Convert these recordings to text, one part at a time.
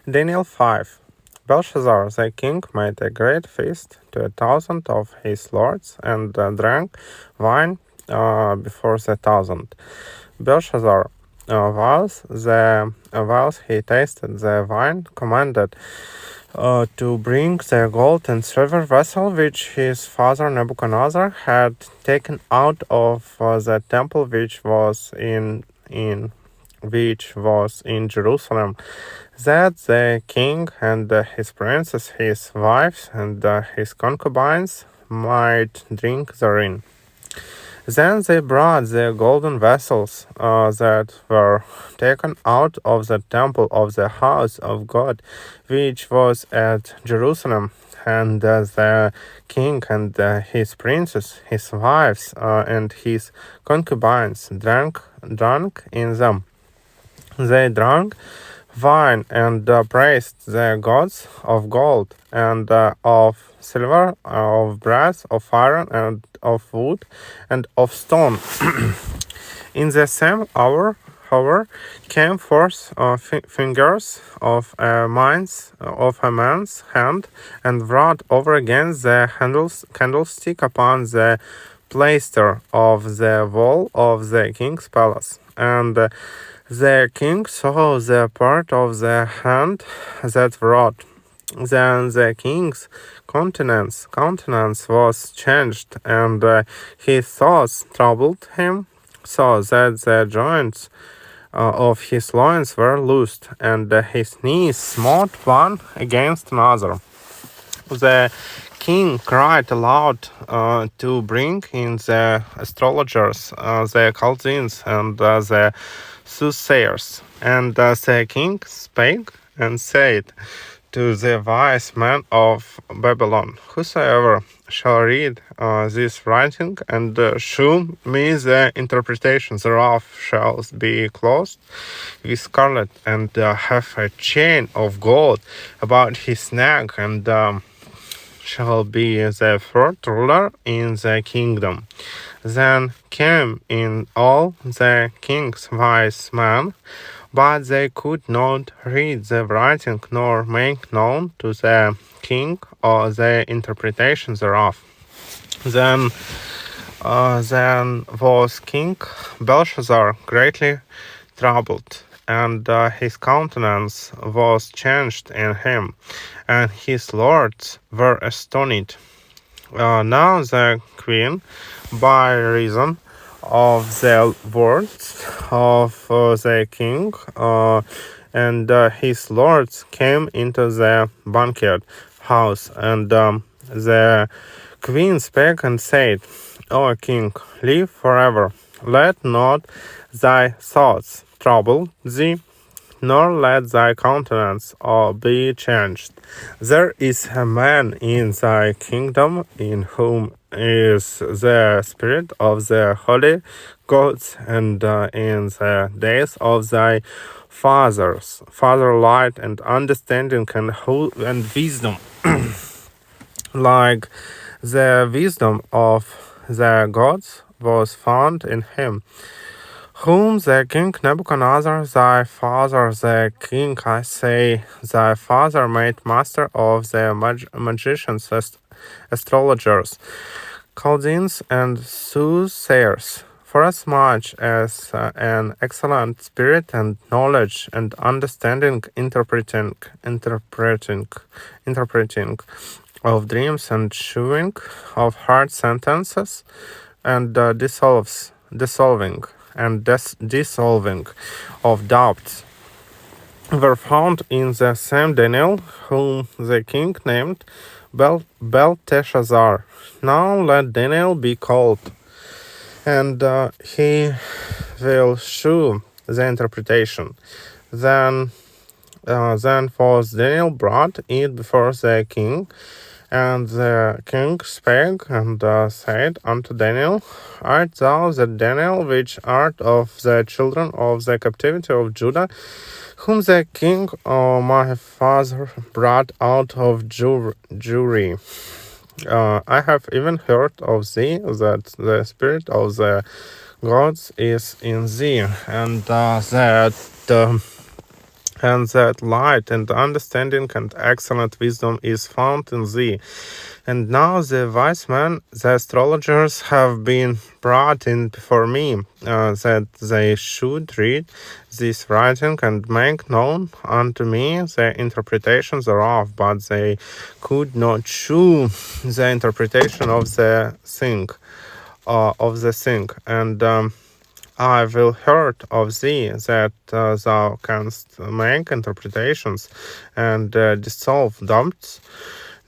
Daniel 5. Belshazzar the king made a great feast to 1,000 of his lords, and drank wine before the 1,000. Belshazzar, whilst he tasted the wine, commanded to bring the gold and silver vessel which his father Nebuchadnezzar had taken out of the temple which was in Jerusalem, that the king and his princes, his wives, and his concubines might drink therein. Then they brought the golden vessels that were taken out of the temple of the house of God, which was at Jerusalem, and the king and his princes, his wives, and his concubines drank in them. They drank wine and praised the gods of gold and of silver, of brass, of iron, and of wood, and of stone. In the same hour, however, came forth fingers of a man's hand, and brought over again the candlestick upon the plaster of the wall of the king's palace. And the king saw the part of the hand that wrought. Then the king's countenance was changed, and his thoughts troubled him, so that the joints of his loins were loosed, and his knees smote one against another. The king cried aloud to bring in the astrologers, the Chaldeans, and the soothsayers. And the king spake and said to the wise men of Babylon, whosoever shall read this writing and shew me the interpretation thereof shall be clothed with scarlet, and have a chain of gold about his neck, and shall be the fourth ruler in the kingdom. Then came in all the king's wise men, but they could not read the writing nor make known to the king or the interpretation thereof. Then was King Belshazzar greatly troubled, and his countenance was changed in him, and his lords were astonished. Now the queen, by reason of the words of the king and his lords, came into the banquet house, and the queen spake and said, O king, live forever. Let not thy thoughts trouble thee, nor let thy countenance be changed. There is a man in thy kingdom in whom is the spirit of the holy gods, and in the days of thy fathers, light and understanding and wisdom, like the wisdom of the gods was found in him, whom the king Nebuchadnezzar, thy father, the king, I say, thy father made master of the magicians, astrologers, Chaldeans, and soothsayers, forasmuch as an excellent spirit and knowledge and understanding interpreting of dreams and shewing of hard sentences, and dissolving of doubts were found in the same Daniel, whom the king named Belteshazzar. Now let Daniel be called, and he will shew the interpretation. Then was Daniel brought it before the king, and the king spake and said unto Daniel, Art thou the Daniel which art of the children of the captivity of Judah, whom the king my father brought out of Jewry? I have even heard of thee, that the spirit of the gods is in thee, and that and that light and understanding and excellent wisdom is found in thee. And now the wise men, the astrologers, have been brought in before me, that they should read this writing and make known unto me the interpretation thereof, but they could not shew the interpretation of the thing, and I will heard of thee that thou canst make interpretations and dissolve doubts.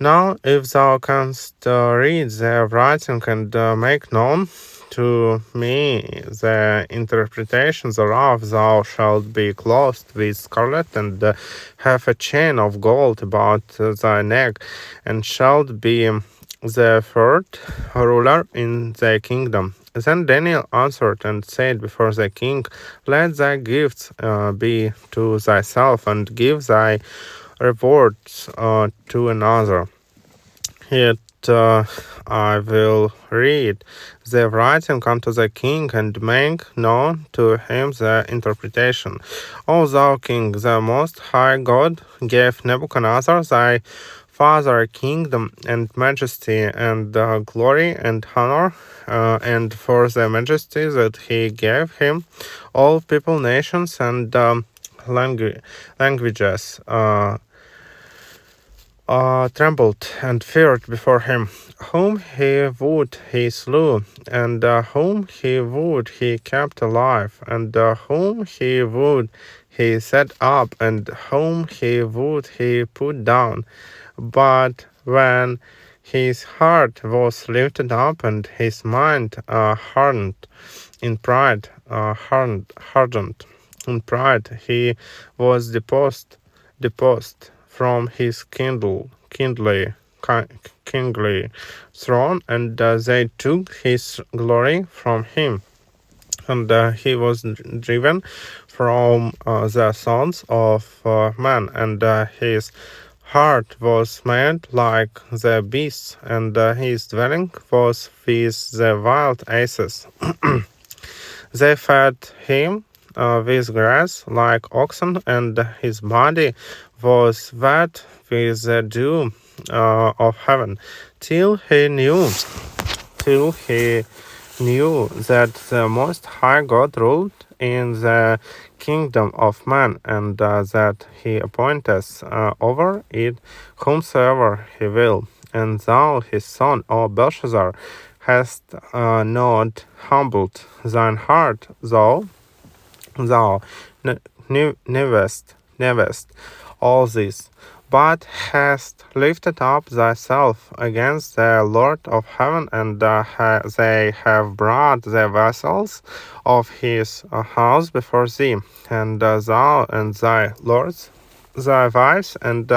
Now, if thou canst read the writing and make known to me the interpretation thereof, thou shalt be clothed with scarlet and have a chain of gold about thy neck, and shalt be the third ruler in the kingdom. Then Daniel answered and said before the king, Let thy gifts be to thyself, and give thy rewards to another. Yet I will read the writing unto the king, and make known to him the interpretation. O thou king, the most high God gave Nebuchadnezzar thy father a kingdom and majesty and glory and honor, and for the majesty that he gave him, all people, nations, and languages trembled and feared before him. Whom he would he slew, and whom he would he kept alive, and whom he would he set up, and whom he would he put down. But when his heart was lifted up, and his mind hardened in pride, hardened in pride, he was deposed from his kingly throne, and they took his glory from him, and he was driven from the sons of men, and his heart was made like the beasts, and his dwelling was with the wild asses. They fed him with grass like oxen, and his body was wet with the dew of heaven, till he knew that the Most High God ruled in the kingdom of man, and that he appointeth over it whomsoever he will. And thou, his son, O Belshazzar, hast not humbled thine heart, thou knewest all this, but hast lifted up thyself against the Lord of heaven, and they have brought the vessels of his house before thee, and thou and thy lords, thy wives, and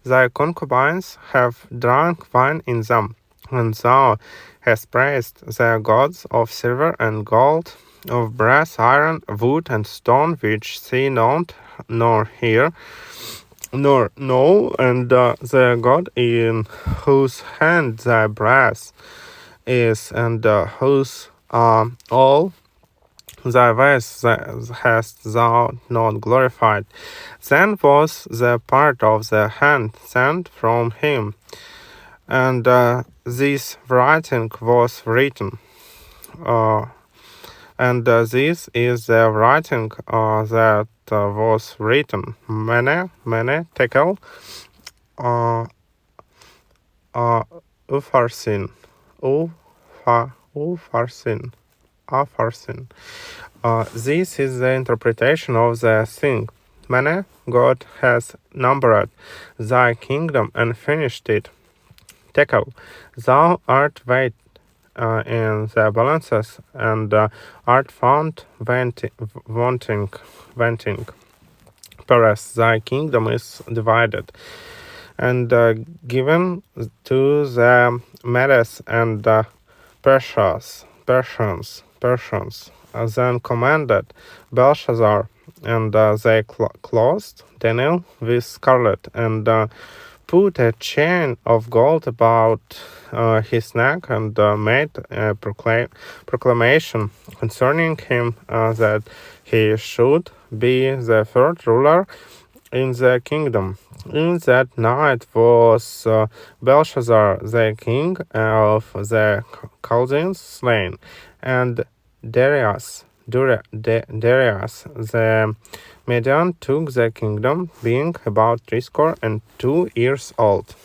thy concubines have drunk wine in them, and thou hast praised the gods of silver and gold, of brass, iron, wood, and stone, which see not, nor hear, nor know, and the God in whose hand thy brass is, and whose all thy ways hast thou not glorified. Then was the part of the hand sent from him, and this writing was written. And this is the writing that was written. Mene, tekel, ufarsin, ufarsin, afarsin. This is the interpretation of the thing. Mene, God has numbered thy kingdom and finished it. Tekel, thou art weighed in the balances, and art found wanting. Whereas thy kingdom is divided, and given to the Medes and Persians. Then commanded Belshazzar, and they clothed Daniel with scarlet, and put a chain of gold about his neck, and made a proclamation concerning him, that he should be the third ruler in the kingdom. In that night was Belshazzar, the king of the Chaldeans, slain, and Darius the Median took the kingdom, being about 32 years old.